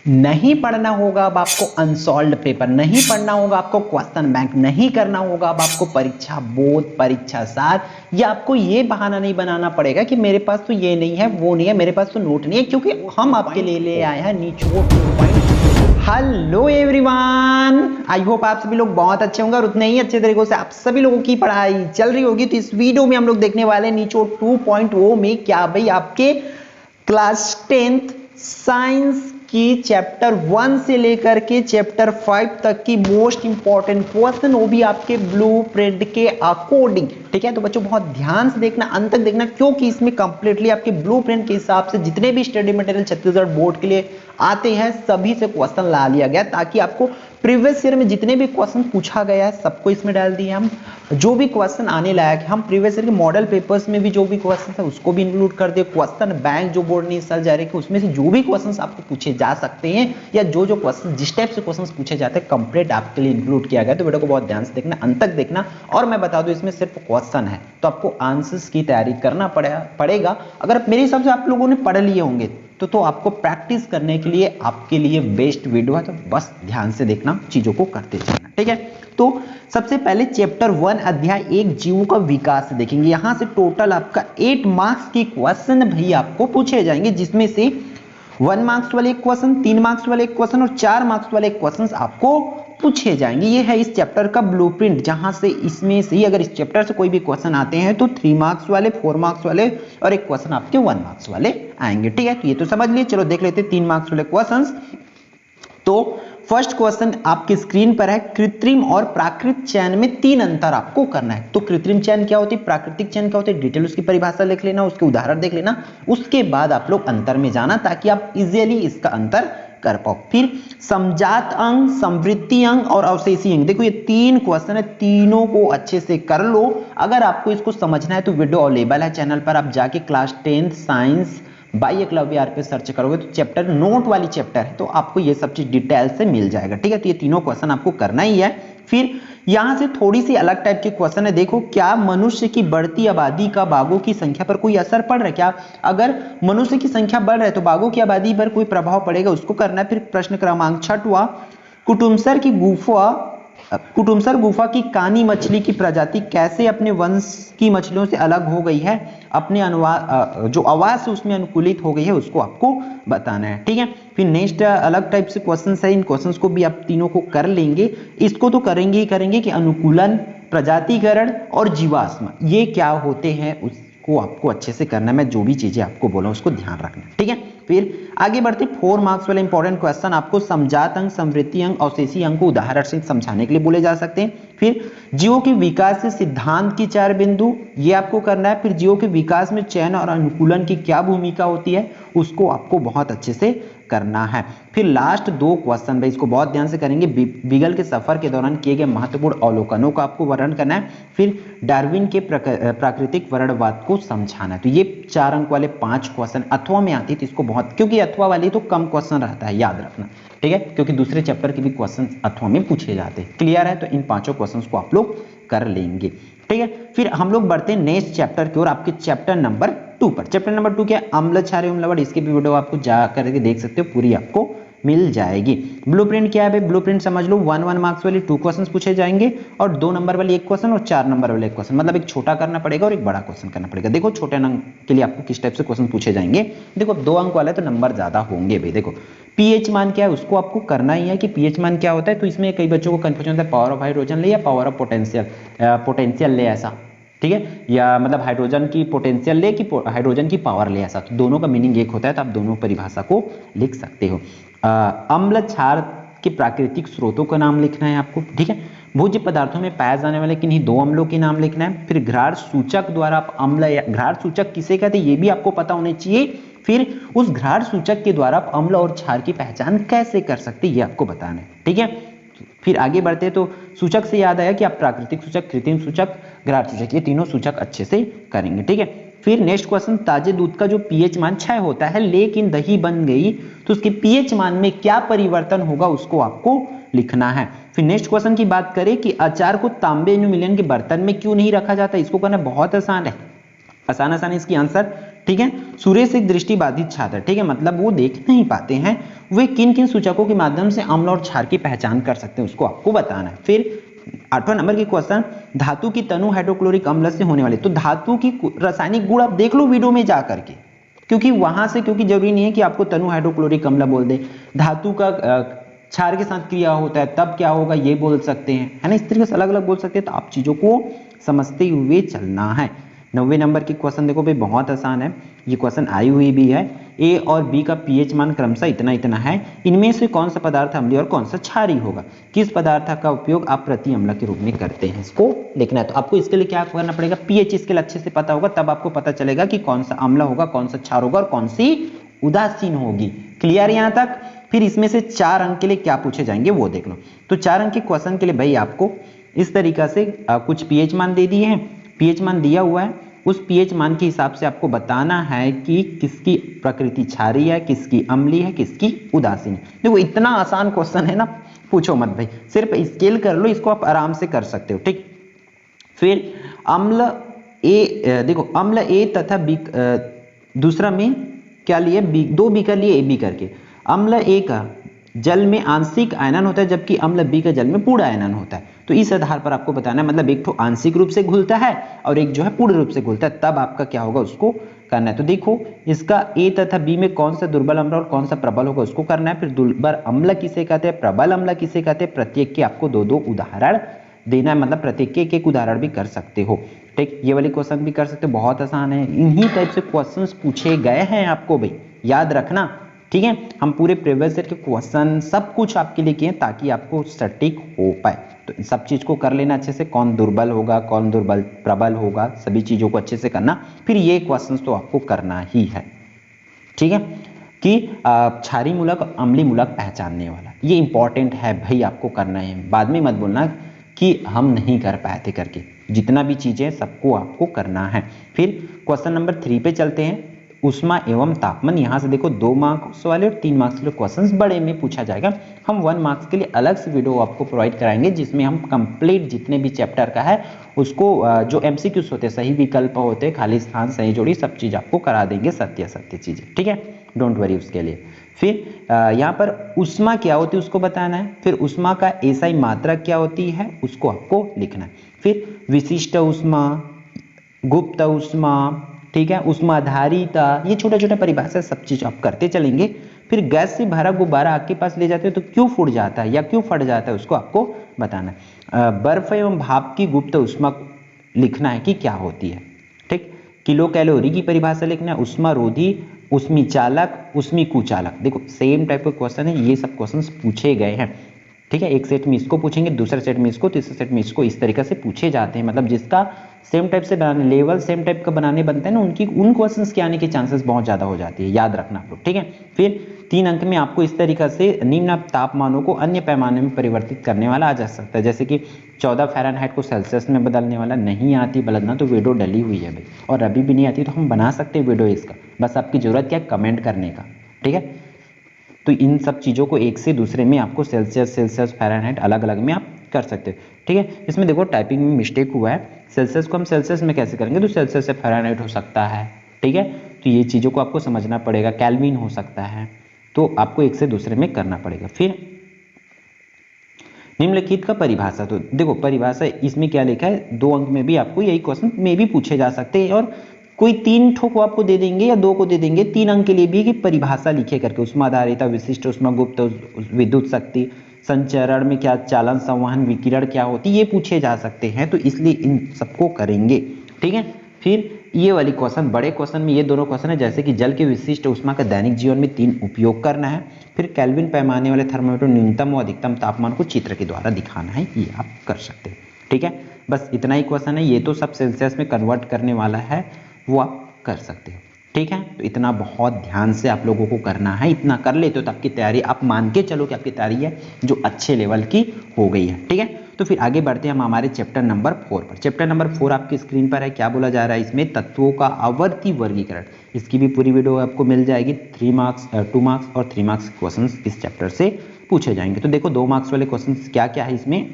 नहीं पढ़ना होगा अब आपको अनसॉल्व्ड पेपर, नहीं पढ़ना होगा आपको क्वेश्चन बैंक, नहीं करना होगा अब आपको परीक्षा बोध, परीक्षा सार, या आपको ये बहाना नहीं बनाना पड़ेगा कि मेरे पास तो ये नहीं है, वो नहीं है, मेरे पास तो नोट नहीं है, क्योंकि हम आपके लिए ले आए हैं निचोड़ 2.0। हेलो एवरीवन, आई होप आप सभी लोग बहुत अच्छे होंगे और उतने ही अच्छे तरीकों से आप सभी लोगों की पढ़ाई चल रही होगी। तो इस वीडियो में हम लोग देखने वाले हैं निचोड़ 2.0 में क्या भाई आपके क्लास 10th साइंस की चैप्टर 1 से लेकर के चैप्टर 5 तक की मोस्ट इंपॉर्टेंट क्वेश्चन, वो भी आपके ब्लूप्रिंट के अकॉर्डिंग। ठीक है, तो बच्चों बहुत ध्यान से देखना, अंत तक देखना, क्योंकि इसमें कंप्लीटली आपके ब्लूप्रिंट के हिसाब से जितने भी स्टडी मटेरियल छत्तीसगढ़ बोर्ड के लिए आते हैं सभी से क्वेश्चन ला लिया गया, ताकि आपको प्रीवियस ईयर में जितने भी क्वेश्चन पूछा गया है सबको इसमें डाल दिए हम। जो भी क्वेश्चन आने लायक है हम प्रीवियस ईयर के मॉडल पेपर्स में भी जो भी क्वेश्चन है उसको भी इंक्लूड कर दिए। क्वेश्चन बैंक जो बोर्ड ने इस साल जारी किया उसमें से जो भी क्वेश्चन आपको पूछे जा सकते हैं, या जो जो क्वेश्चन जिस टाइप से क्वेश्चन पूछे जाते हैं कंप्लीट आपके लिए इंक्लूड किया गया। तो वीडियो को बहुत ध्यान से देखना, अंत तक देखना। और मैं बता दूं इसमें सिर्फ क्वेश्चन है तो आपको आंसर्स की तैयारी करना पड़ेगा। अगर मेरे हिसाब से आप लोगों ने पढ़ लिए होंगे तो आपको प्रैक्टिस करने के लिए आपके लिए बेस्ट वीडियो है, तो बस ध्यान से देखना, चीजों को करते जाना। ठीक है, तो सबसे पहले चैप्टर 1 अध्याय 1 जीवों का विकास से देखेंगे। यहां से टोटल आपका 8 मार्क्स की क्वेश्चन भाई आपको पूछे जाएंगे, जिसमें से 1 मार्क्स वाले क्वेश्चन, 3 मार्क्स वाले क्वेश्चन और 4 मार्क्स वाले क्वेश्चन आपको पूछे जाएंगे। ये है इस चैप्टर का ब्लूप्रिंट, जहां से इसमें से अगर इस चैप्टर से कोई भी क्वेश्चन आते हैं तो 3 मार्क्स वाले, 4 मार्क्स वाले और एक क्वेश्चन आपके 1 मार्क्स वाले आएंगे। ठीक है, तो ये तो समझ लिए। चलो देख लेते हैं 3 मार्क्स वाले क्वेश्चंस। तो फर्स्ट क्वेश्चन आपकी स्क्रीन पर है, कृत्रिम और प्राकृतिक चयन में 3 अंतर आपको करना है। तो कृत्रिम चयन क्या होती है, प्राकृतिक चयन क्या होती है, डिटेल उसकी परिभाषा लिख लेना, उसके उदाहरण देख लेना, उसके बाद आप लोग अंतर में जाना ताकि आप इजीली इसका अंतर कर पाओ। फिर समजात अंग, समवृद्धि अंग और अवशेषी अंग, देखो ये 3 क्वेश्चन है, तीनों को अच्छे से कर लो। अगर आपको इसको समझना है तो वीडियो अवेलेबल है चैनल पर, आप जाके class 10 science by Eklavya R पे सर्च करोगे तो चैप्टर नोट वाली चैप्टर है, तो आपको ये सब चीज डिटेल से मिल जाएगा। ठीक है, तो ये तीनों क्वेश्चन आपको करना ही है। फिर यहां से थोड़ी सी अलग टाइप के क्वेश्चन है, देखो क्या मनुष्य की बढ़ती आबादी का बाघों की संख्या पर कोई असर पड़ रहा है क्या। अगर मनुष्य की संख्या बढ़ रहा है तो बाघों की आबादी पर कोई प्रभाव पड़ेगा, उसको करना है। फिर प्रश्न क्रमांक 6वां, कुटुमसर गुफा की कानी मछली की प्रजाति कैसे अपने वंश की मछलियों से अलग हो गई है, अपने जो आवास है उसमें अनुकूलित हो गई है, उसको आपको बताना है। ठीक है, फिर नेक्स्ट अलग टाइप से क्वेश्चंस है, इन क्वेश्चंस को भी आप तीनों को कर लेंगे। इसको तो करेंगे ही करेंगे कि अनुकूलन, प्रजातिकरण और जीवाश्म ये क्या होते हैं उसको आपको अच्छे से करना है। मैं जो भी चीजें आपको बोला उसको ध्यान रखना। ठीक है, फिर आगे बढ़ते 4 मार्क्स वाले इंपॉर्टेंट क्वेश्चन आपको समजात अंग, समवृद्धि अंग, अवशेषी अंग को उदाहरण से समझाने के लिए बोले जा सकते हैं। फिर जीवों के विकास के सिद्धांत की 4 बिंदु ये आपको करना है। फिर जीवों के विकास में चयन और अनुकूलन की क्या भूमिका होती है उसको आपको बहुत अच्छे से करना है। फिर लास्ट 2 क्वेश्चन भाई इसको बहुत ध्यान से करेंगे, बीगल के सफर के दौरान किए गए महत्वपूर्ण अवलोकनों का आपको वर्णन करना है। फिर डार्विन के प्राकृतिक वर्णवाद को समझाना है। तो ये 4 अंक वाले 5 क्वेश्चन अथवा में आती है, तो इसको बहुत, क्योंकि अथवा वाली तो कम क्वेश्चन रहता है, याद रखना। ठीक है, क्योंकि दूसरे चैप्टर के भी क्वेश्चन अथवा में पूछे जाते हैं। क्लियर है, तो इन 5 क्वेश्चंस को आप लोग कर लेंगे। ठीक है, फिर हम लोग बढ़ते हैं नेक्स्ट चैप्टर की ओर, आपके चैप्टर नंबर 2 पर। चैप्टर नंबर 2 क्या है, अम्ल क्षार एवं लवण, इसकी भी वीडियो आपको जा करके देख सकते हो, पूरी आपको मिल जाएगी। ब्लूप्रिंट क्या है भाई, ब्लूप्रिंट समझ लो 1 मार्क्स वाली 2 क्वेश्चंस पूछे जाएंगे और 2 नंबर वाली 1 क्वेश्चन और 4 नंबर वाले 1 क्वेश्चन, मतलब एक छोटा करना पड़ेगा और एक बड़ा क्वेश्चन करना पड़ेगा। देखो छोटे अंक के लिए आपको किस टाइप से क्वेश्चन पूछे जाएंगे, देखो 2 अंक वाला है तो नंबर ज्यादा होंगे भाई। देखो पीएच मान क्या है उसको आपको करना ही है कि पीएच मान क्या होता है। तो इसमें कई बच्चों को कंफ्यूजन होता है, पावर ऑफ हाइड्रोजन ले या पावर ऑफ पोटेंशियल ले, ऐसा। ठीक है, या मतलब हाइड्रोजन की पोटेंशियल ले कि हाइड्रोजन की पावर ले, ऐसा। तो दोनों का मीनिंग एक होता है, तो आप दोनों परिभाषा को लिख सकते हो। अम्ल क्षार के प्राकृतिक स्रोतों का नाम लिखना है आपको। ठीक है, भोज्य पदार्थों में पाए जाने वाले किन्हीं 2 अम्लों के नाम लिखना है। फिर घ्राण सूचक द्वारा आप अम्ल या घ्राण सूचक किसे कहते हैं ये भी आपको पता होना चाहिए। फिर उस घ्राण सूचक के द्वारा आप अम्ल और क्षार की पहचान कैसे कर सकते हैं ये आपको बताना है। ठीक है, फिर आगे बढ़ते तो सूचक से याद आया कि आप प्राकृतिक सूचक, कृत्रिम सूचक, घ्राण सूचक, ये तीनों सूचक अच्छे से करेंगे। ठीक है, फिर नेक्स्ट क्वेश्चन, ताजे दूध का जो पीएच मान 6 होता है लेकिन दही बन गई तो उसके पीएच मान में क्या परिवर्तन होगा उसको आपको लिखना है। फिर नेक्स्ट क्वेश्चन की बात करें कि अचार को तांबे एल्यूमिनियम के बर्तन में क्यों नहीं रखा जाता, इसको करना बहुत आसान है, आसान इसकी आंसर ठीक है। सुरेश एक दृष्टिबाधित छात्र, ठीक है, मतलब वो देख नहीं पाते हैं, वे किन किन सूचकों के माध्यम से अम्ल और क्षार की पहचान कर सकते हैं, उसको आपको बताना है। फिर 8वां नंबर की क्वेश्चन, धातु की तनु हाइड्रोक्लोरिक अम्ल से होने वाले, तो धातु की रासायनिक गुण आप देख लो वीडियो में जा करके, क्योंकि वहां से, क्योंकि जरूरी नहीं है कि आपको तनु हाइड्रोक्लोरिक अम्ल बोल दे, धातु का क्षार के साथ क्रिया होता है तब क्या होगा ये बोल सकते हैं, है ना, इस तरीके से अलग अलग बोल सकते हैं। तो आप चीजों को समझते हुए चलना है। 90 नंबर की क्वेश्चन देखो भाई, बहुत आसान है, ये क्वेश्चन आई हुई भी है। ए और बी का पीएच मान क्रमशः इतना इतना है, इनमें से कौन सा पदार्थ अम्लीय और कौन सा क्षारीय होगा, किस पदार्थ का उपयोग आप प्रति अम्ल के रूप में करते हैं, इसको लिखना है। तो आपको इसके लिए क्या करना पड़ेगा, पीएच इसके लिए अच्छे से पता होगा, तब आपको पता चलेगा कि कौन सा अम्ल होगा, कौन सा क्षार होगा और कौन सी उदासीन होगी। क्लियर यहां तक। फिर इसमें से 4 अंक के लिए क्या पूछे जाएंगे वो देख लो। तो 4 अंक के क्वेश्चन के लिए भाई आपको इस तरीका से कुछ पीएच मान दे दिए हैं, पीएच मान दिया हुआ है, उस पीएच मान के हिसाब से आपको बताना है कि किसकी प्रकृति क्षारीय है, किसकी अम्लीय है, किसकी उदासीन है। देखो इतना आसान क्वेश्चन है ना, पूछो मत भाई, सिर्फ स्केल कर लो, इसको आप आराम से कर सकते हो, ठीक। फिर अम्ल ए, देखो अम्ल ए तथा बी, दूसरा में क्या लिए, बी, 2 बीकर लिए ए बी करके। अम्ल ए का जल में आंशिक आयनन होता है, जबकि अम्ल बी का जल में पूर्ण आयनन होता है। तो इस आधार पर आपको बताना है, मतलब एक तो आंशिक रूप से घुलता है और एक जो है पूर्ण रूप से घुलता है, तब आपका क्या होगा उसको करना है। तो देखो इसका ए तथा बी में कौन सा दुर्बल अम्ल और कौन सा प्रबल होगा उसको करना है। फिर दुर्बल अम्ल किसे कहते हैं, प्रबल अम्ल किसे कहते हैं, प्रत्येक के आपको 2-2 उदाहरण देना है, मतलब प्रत्येक के एक उदाहरण भी कर सकते हो, ठीक। ये वाले क्वेश्चन भी कर सकते हो, बहुत आसान है, इन्हीं टाइप से क्वेश्चंस पूछे गए हैं आपको भाई, याद रखना, ठीक है। हम पूरे प्रीवियस ईयर के क्वेश्चन सब कुछ आपके लिए किए ताकि आपको सटीक हो पाए। तो सब चीज को कर लेना अच्छे से, कौन दुर्बल होगा, कौन दुर्बल प्रबल होगा, सभी चीजों को अच्छे से करना। फिर ये क्वेश्चंस तो आपको करना ही है, ठीक है, कि क्षारीय मूलक और अम्लीय मूलक पहचानने वाला, ये इंपॉर्टेंट है भाई, आपको करना है। बाद में मत बोलना कि हम नहीं कर पाए थे करके, जितना भी चीजें सबको आपको करना है। फिर क्वेश्चन नंबर 3 पे चलते हैं, ऊष्मा एवं तापमान। यहाँ से देखो 2 मार्क्स वाले और 3 मार्क्स वाले क्वेश्चंस बड़े में पूछा जाएगा। हम 1 मार्क्स के लिए अलग से वीडियो आपको प्रोवाइड कराएंगे, जिसमें हम कंप्लीट जितने भी चैप्टर का है उसको जो एमसीक्यूज होते हैं, सही विकल्प होते हैं, खाली स्थान, सही जोड़ी, सब चीज आपको करा देंगे, सत्य सत्य चीजें, ठीक है, डोंट वरी उसके लिए। फिर यहाँ पर ऊष्मा क्या होती है उसको बताना है। फिर ऊष्मा का एसआई मात्रा क्या होती है उसको आपको लिखना है। फिर विशिष्ट ऊष्मा, गुप्त ऊष्मा, ठीक है, ऊष्माधारिता, ये छोटे छोटे परिभाषा सब चीज आप करते चलेंगे। फिर गैस से भरा गुब्बारा आग के पास ले जाते हो तो क्यों फूट जाता है या क्यों फट जाता है उसको आपको बताना है। बर्फ एवं भाप की गुप्त ऊष्मा लिखना है कि क्या होती है, ठीक। किलो कैलोरी की परिभाषा लिखना है। ऊष्मारोधी, ऊष्मी चालक, ऊष्मी कुचालक, देखो सेम टाइप का क्वेश्चन है, ये सब क्वेश्चन पूछे गए हैं, ठीक है। एक सेट में इसको पूछेंगे, दूसरे सेट में इसको, तीसरे सेट में इसको, इस तरीके से पूछे जाते हैं। मतलब जिसका सेम टाइप से बनाने, लेवल सेम टाइप का बनाने बनते हैं ना, उनकी उन क्वेश्चंस के आने के चांसेस बहुत ज्यादा हो जाती है, याद रखना आप लोग, ठीक है। फिर 3 अंक में आपको इस तरीका से निम्न तापमानों को अन्य पैमाने में परिवर्तित करने वाला आ जा सकता है, जैसे कि 14 फ़ारेनहाइट को सेल्सियस में बदलने वाला। नहीं आती बदलना तो वीडियो डली हुई है भाई, और अभी भी नहीं आती तो हम बना सकते हैं वीडियो इसका, बस आपकी जरूरत क्या है, कमेंट करने का, ठीक है। तो इन सब चीज़ों को एक से दूसरे में आपको सेल्सियस फ़ारेनहाइट अलग अलग में आप कर सकते हो, ठीक है। इसमें देखो टाइपिंग में मिस्टेक हुआ है, सेल्सियस को हम सेल्सियस में कैसे करेंगे, तो सेल्सियस से फ़ारेनहाइट हो सकता है, ठीक है। तो ये चीज़ों को आपको समझना पड़ेगा, केल्विन हो सकता है, तो आपको एक से दूसरे में करना पड़ेगा। फिर निम्नलिखित का परिभाषा, तो देखो परिभाषा इसमें क्या लिखा है, 2 अंक में भी आपको यही क्वेश्चन में भी पूछे जा सकते हैं, और कोई 3 ठो को आपको दे देंगे या 2 को दे देंगे 3 अंक के लिए भी, कि परिभाषा लिखे करके, ऊष्माधारिता, विशिष्ट ऊष्मा, गुप्त विद्युत शक्ति, संचरण में क्या, चालन, संवहन, विकिरण क्या होती, ये पूछे जा सकते हैं, तो इसलिए इन सबको करेंगे, ठीक है। फिर ये वाली क्वेश्चन, बड़े क्वेश्चन में ये दोनों क्वेश्चन है, जैसे कि जल के विशिष्ट ऊष्मा का दैनिक जीवन में 3 उपयोग करना है। फिर केल्विन पैमाने वाले थर्मामीटर न्यूनतम और अधिकतम तापमान को चित्र के द्वारा दिखाना है, ये आप कर सकते हैं, ठीक है। बस इतना ही क्वेश्चन है, ये तो सब सेल्सियस में कन्वर्ट करने वाला है, वो आप कर सकते हो, ठीक है। तो इतना बहुत ध्यान से आप लोगों को करना है, इतना कर लेते हो तो आपकी तैयारी, आप मान के चलो कि आपकी तैयारी है जो अच्छे लेवल की हो गई है, ठीक है। तो फिर आगे बढ़ते हैं हम हमारे चैप्टर नंबर 4 पर। चैप्टर नंबर 4 आपकी स्क्रीन पर है, क्या बोला जा रहा है इसमें, तत्वों का आवर्ती वर्गीकरण। इसकी भी पूरी वीडियो आपको मिल जाएगी, 3 मार्क्स, 2 मार्क्स और 3 मार्क्स क्वेश्चन इस चैप्टर से पूछे जाएंगे। तो देखो 2 मार्क्स वाले क्वेश्चन क्या क्या है इसमें।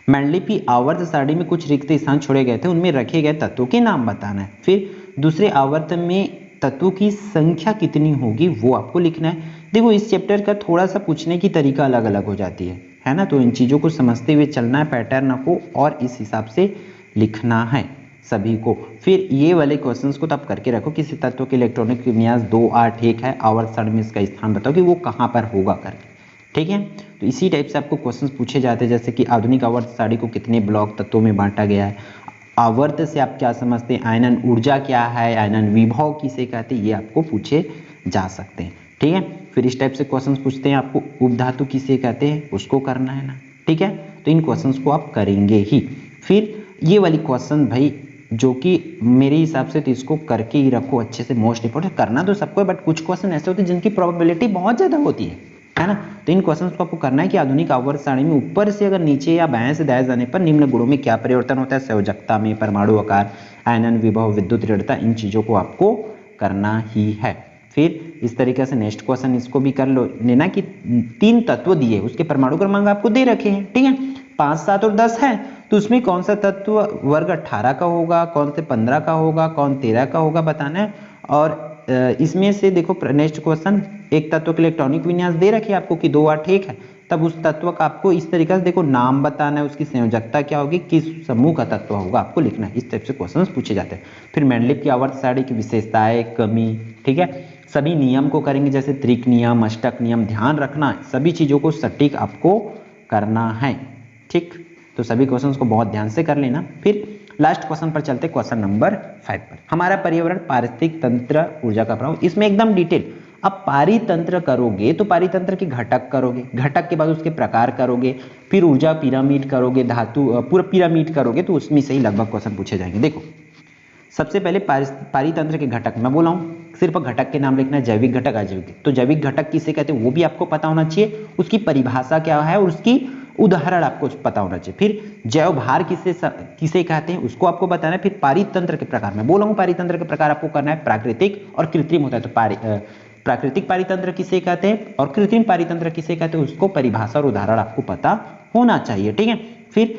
मेंडलीव की आवर्त सारणी में कुछ रिक्त स्थान छोड़े गए थे, उनमें रखे गए तत्वों के नाम बताना है। फिर दूसरे आवर्त में तत्वों की संख्या कितनी होगी वो आपको लिखना है। देखो इस चैप्टर का थोड़ा सा पूछने की तरीका अलग अलग हो जाती है ना, तो इन चीज़ों को समझते हुए चलना है पैटर्न को, और इस हिसाब से लिखना है सभी को। फिर ये वाले क्वेश्चंस को तो आप करके रखो, किसी तत्व के इलेक्ट्रॉनिक विन्यास 2 8 1 है, आवर्त सारणी में इसका स्थान बताओ कि वो कहाँ पर होगा करके, ठीक है। तो इसी टाइप से आपको क्वेश्चंस पूछे जाते हैं, जैसे कि आधुनिक आवर्त सारणी को कितने ब्लॉक तत्वों में बांटा गया है, आवर्त से आप क्या समझते हैं, आयनन ऊर्जा क्या है, आयनन विभव किसे कहते हैं, ये आपको पूछे जा सकते हैं, ठीक है। फिर इस टाइप से क्वेश्चंस पूछते हैं आपको उपधातु किसे कहते हैं, उसको करना है ना, ठीक है। तो इन क्वेश्चंस को आप करेंगे ही। फिर ये वाली क्वेश्चन भाई जो कि मेरे हिसाब से तो इसको करके ही रखो अच्छे से, मोस्ट इंपोर्टेंट करना तो सबको है, बट कुछ क्वेश्चन ऐसे होते हैं जिनकी प्रोबेबिलिटी बहुत ज़्यादा होती है ना। तो इन क्वेश्चंस को आपको करना है कि आधुनिक आवर्त सारणी में ऊपर से अगर नीचे या बाएं से दाएं जाने पर निम्न गुणों में क्या परिवर्तन होता है, संयोजकता में, परमाणु आकार, आयनन विभव, विद्युत ऋणता, इन चीज़ों को आपको करना ही है। फिर इस तरीके से नेक्स्ट क्वेश्चन इसको भी कर लो लेना कि 3 तत्व दिए, उसके परमाणु क्रमांक आपको दे रखे हैं, ठीक है। 5 7 और 10 है, तो उसमें कौन सा तत्व वर्ग 18 का होगा, कौन से 15 का होगा, कौन 13 का होगा बताना है। और इसमें से देखो नेक्स्ट क्वेश्चन, एक तत्व के इलेक्ट्रॉनिक विन्यास दे रखी है आपको कि 2 8 1 है, तब उस तत्व का आपको इस तरीके से देखो नाम बताना है, उसकी संयोजकता क्या होगी, किस समूह का तत्व होगा आपको लिखना है। इस टाइप से क्वेश्चंस पूछे जाते हैं। फिर मेंडलीव की आवर्त सारणी की विशेषताएं, कमी, ठीक है। सभी नियम को करेंगे, जैसे त्रिक नियम, अष्टक नियम, ध्यान रखना सभी चीजों को सटीक आपको करना है, ठीक। तो सभी क्वेश्चंस को बहुत ध्यान से कर लेना। फिर लास्ट क्वेश्चन पर चलते, क्वेश्चन नंबर 5 पर। हमारा पर्यावरण पारिस्थितिक तंत्र ऊर्जा का प्रभाव, इसमें एकदम डिटेल। अब पारितंत्र करोगे तो पारितंत्र के घटक करोगे, घटक के बाद उसके प्रकार करोगे, फिर ऊर्जा पिरामिड करोगे, धातु पूरा पिरामिड करोगे, तो उसमें से ही लगभग क्वेश्चन पूछे जाएंगे। देखो सबसे पहले पारितंत्र के घटक, मैं बोला हूँ सिर्फ घटक के नाम लिखना है, जैविक घटक, अजैविक। तो जैविक घटक किसे कहते हैं वो भी आपको पता होना चाहिए, उसकी परिभाषा क्या है और उसकी उदाहरण आपको पता होना चाहिए। फिर जैव भार किसे कहते हैं उसको आपको बताना है। फिर पारितंत्र के प्रकार, मैं बोला हूँ पारितंत्र के प्रकार आपको करना है, प्राकृतिक और कृत्रिम होता है। तो प्राकृतिक पारितंत्र किसे कहते हैं और कृत्रिम पारितंत्र किसे कहते हैं, उसको परिभाषा और उदाहरण आपको पता होना चाहिए, ठीक है। फिर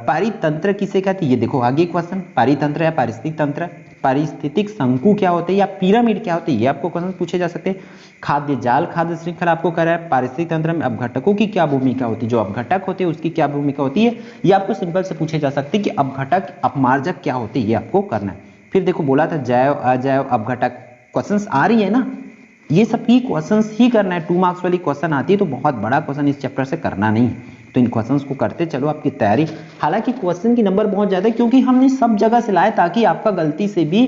पारितंत्र किसे कहते हैं, ये देखो आगे क्वेश्चन, पारितंत्र या पारिस्थितिक तंत्र, पारिस्थितिक शंकु क्या होते हैं या पिरामिड क्या होते हैं, ये आपको क्वेश्चन पूछे जा सकते हैं। खाद्य जाल, खाद्य श्रृंखला आपको कह रहा है। पारिस्थितिक तंत्र में अपघटकों की क्या भूमिका होती है, जो अपघटक होते हैं उसकी क्या भूमिका होती है, ये आपको सिंपल से पूछे जा सकते हैं कि अपघटक अपमार्जक क्या होते हैं, ये आपको करना है। फिर देखो बोला था जैव अजैव अपघटक, क्वेश्चंस आ रही है ना, ये सब की क्वेश्चंस ही करना है। 2 मार्क्स वाली क्वेश्चन आती है तो बहुत बड़ा क्वेश्चन इस चैप्टर से करना नहीं है, तो इन क्वेश्चंस को करते चलो, आपकी तैयारी। हालांकि क्वेश्चन की नंबर बहुत ज्यादा है क्योंकि हमने सब जगह से लाए ताकि आपका गलती से भी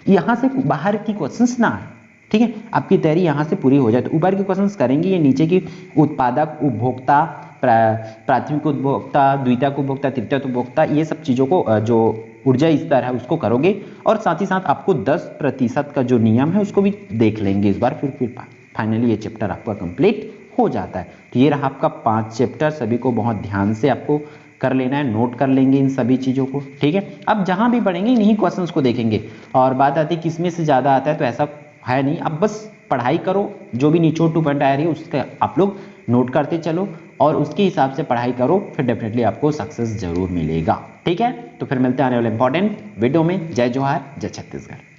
यहाँ से बाहर की क्वेश्चंस ना आए, ठीक है। आपकी तैयारी यहाँ से पूरी हो जाए। तो ऊपर के क्वेश्चंस करेंगे, ये नीचे की उत्पादक, उपभोक्ता, प्राथमिक उपभोक्ता, द्वितीयक उपभोक्ता, तृतीयक उपभोक्ता, ये सब चीजों को जो ऊर्जा स्तर है उसको करोगे, और साथ ही साथ आपको 10% का जो नियम है उसको भी देख लेंगे इस बार। फिर फाइनली ये चैप्टर आपका कंप्लीट हो जाता है। तो ये रहा आपका 5 चैप्टर, सभी को बहुत ध्यान से आपको कर लेना है, नोट कर लेंगे इन सभी चीज़ों को, ठीक है। अब जहां भी पढ़ेंगे इन्हीं क्वेश्चंस को देखेंगे, और बात आती है किसमें से ज़्यादा आता है, तो ऐसा है नहीं। अब बस पढ़ाई करो, जो भी निचोड़ 2 पॉइंट आ रही है उसका आप लोग नोट करते चलो और उसके हिसाब से पढ़ाई करो, फिर डेफिनेटली आपको सक्सेस जरूर मिलेगा, ठीक है। तो फिर मिलते हैं आने वाले इंपॉर्टेंट वीडियो में। जय जोहार, जय छत्तीसगढ़।